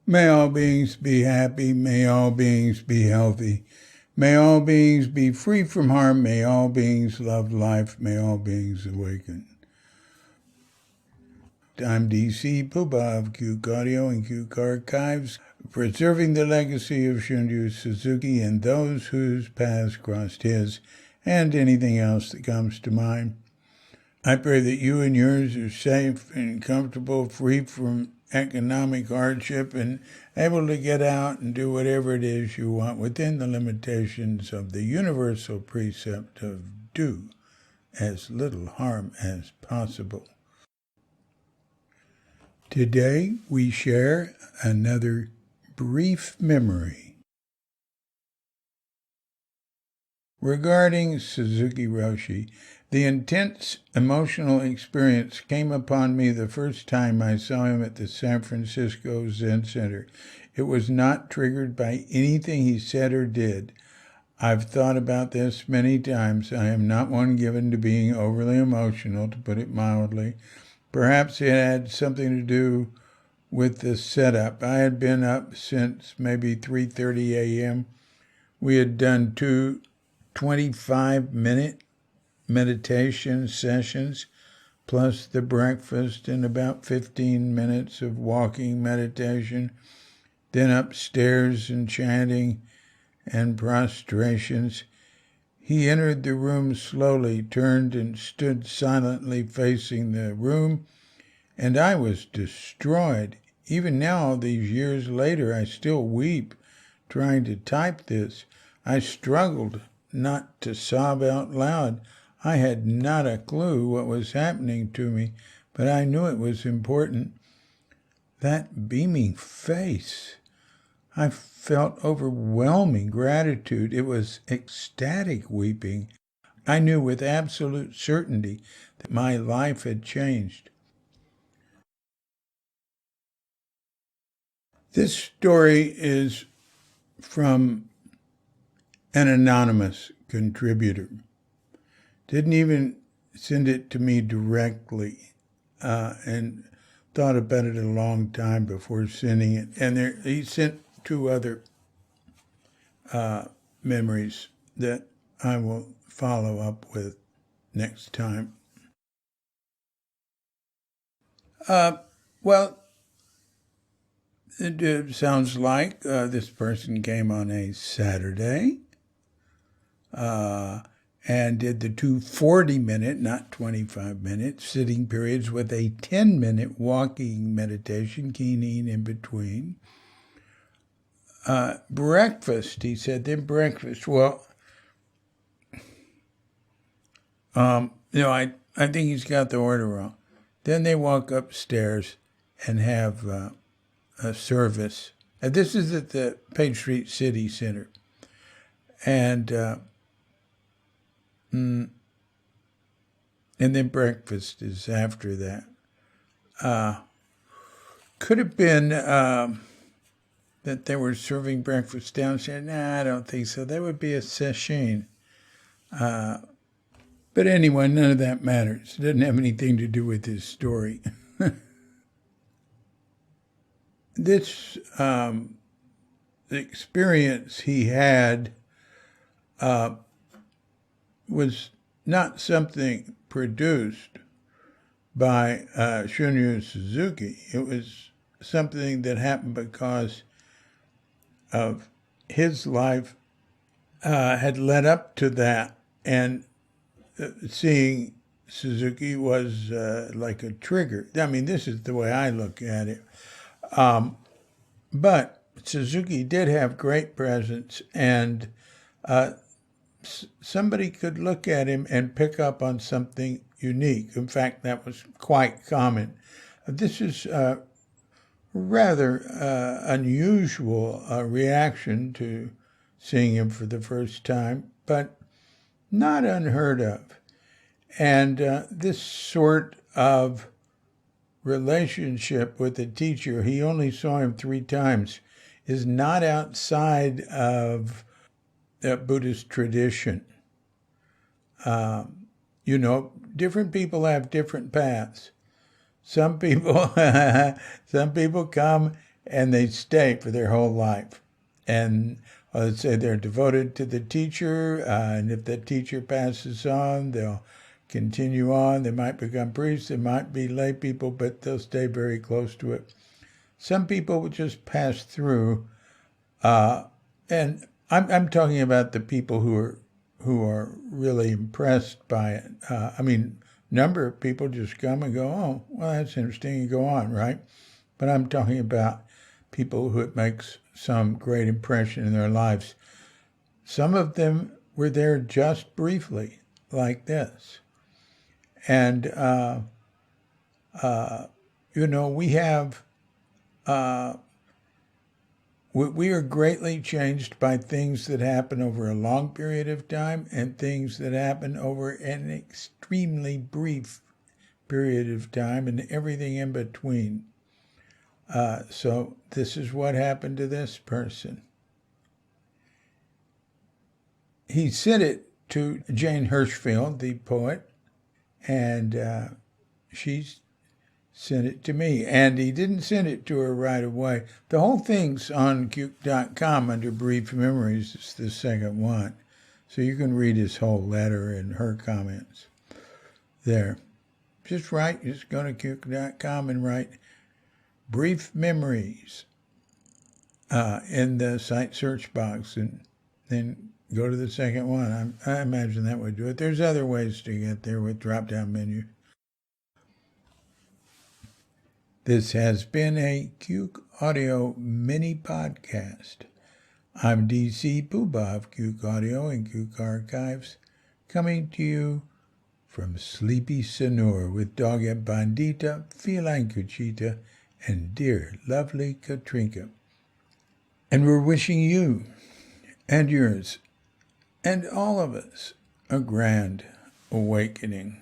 May all beings be happy. May all beings be healthy. May all beings be free from harm. May all beings love life. May all beings awaken. I'm DC Puba of Cuke Audio and Cuke Archives, preserving the legacy of Shunryu Suzuki and those whose paths crossed his, and anything else that comes to mind. I pray that you and yours are safe and comfortable, free from economic hardship, and able to get out and do whatever it is you want within the limitations of the universal precept of do as little harm as possible. Today we share another brief memory regarding Suzuki Roshi. The intense emotional experience came upon me the first time I saw him at the San Francisco Zen Center. It was not triggered by anything he said or did. I've thought about this many times. I am not one given to being overly emotional, to put it mildly. Perhaps it had something to do with the setup. I had been up since maybe 3:30 a.m. We had done 2 25-minute meditation sessions, plus the breakfast and about 15 minutes of walking meditation, then upstairs and chanting and prostrations. He entered the room slowly, turned and stood silently facing the room, and I was destroyed. Even now, these years later, I still weep trying to type this. I struggled not to sob out loud. I had not a clue what was happening to me, but I knew it was important. That beaming face. I felt overwhelming gratitude. It was ecstatic weeping. I knew with absolute certainty that my life had changed. This story is from an anonymous contributor. Didn't even send it to me directly, and thought about it a long time before sending it. And he sent 2 other memories that I will follow up with next time. Well, it sounds like this person came on a Saturday and did the 2 40-minute, not 25-minute, sitting periods with a 10-minute walking meditation, keening in between. Breakfast, he said, then breakfast. Well, I think he's got the order wrong. Then they walk upstairs and have a service. And this is at the Page Street City Center. And then breakfast is after that. Could have been that they were serving breakfast downstairs. Nah, I don't think so. That would be a session. But anyway, none of that matters. It doesn't have anything to do with his story. This experience he had was not something produced by Shunryu Suzuki. It was something that happened because of his life had led up to that, and seeing Suzuki was like a trigger. I mean, this is the way I look at it. But Suzuki did have great presence, and somebody could look at him and pick up on something unique. In fact, that was quite common. This is a rather unusual reaction to seeing him for the first time, but not unheard of. And this sort of relationship with the teacher, he only saw him 3 times, is not outside of the Buddhist tradition. Different people have different paths. Some people come and they stay for their whole life. And let's say they're devoted to the teacher, and if the teacher passes on, they'll continue on. They might become priests, they might be lay people, but they'll stay very close to it. Some people will just pass through, and I'm talking about the people who are really impressed by it. Number of people just come and go, oh, well, that's interesting, and go on, right? But I'm talking about people who it makes some great impression in their lives. Some of them were there just briefly, like this. And, we have, we are greatly changed by things that happen over a long period of time and things that happen over an extremely brief period of time and everything in between. So this is what happened to this person. He sent it to Jane Hirschfield, the poet, and she sent it to me. And he didn't send it to her right away. The whole thing's on Cuke.com under Brief Memories. It's the second one. So you can read his whole letter and her comments there. Just go to Cuke.com and write Brief Memories in the site search box, and then go to the second one. I imagine that would do it. There's other ways to get there with drop-down menu. This has been a Cuke Audio mini podcast. I'm DC Poobah of Cuke Audio and Cuke Archives, coming to you from Sleepy Sanur with Dogga Bandita, Feline Cuchita, and dear lovely Katrinka. And we're wishing you and yours and all of us a grand awakening.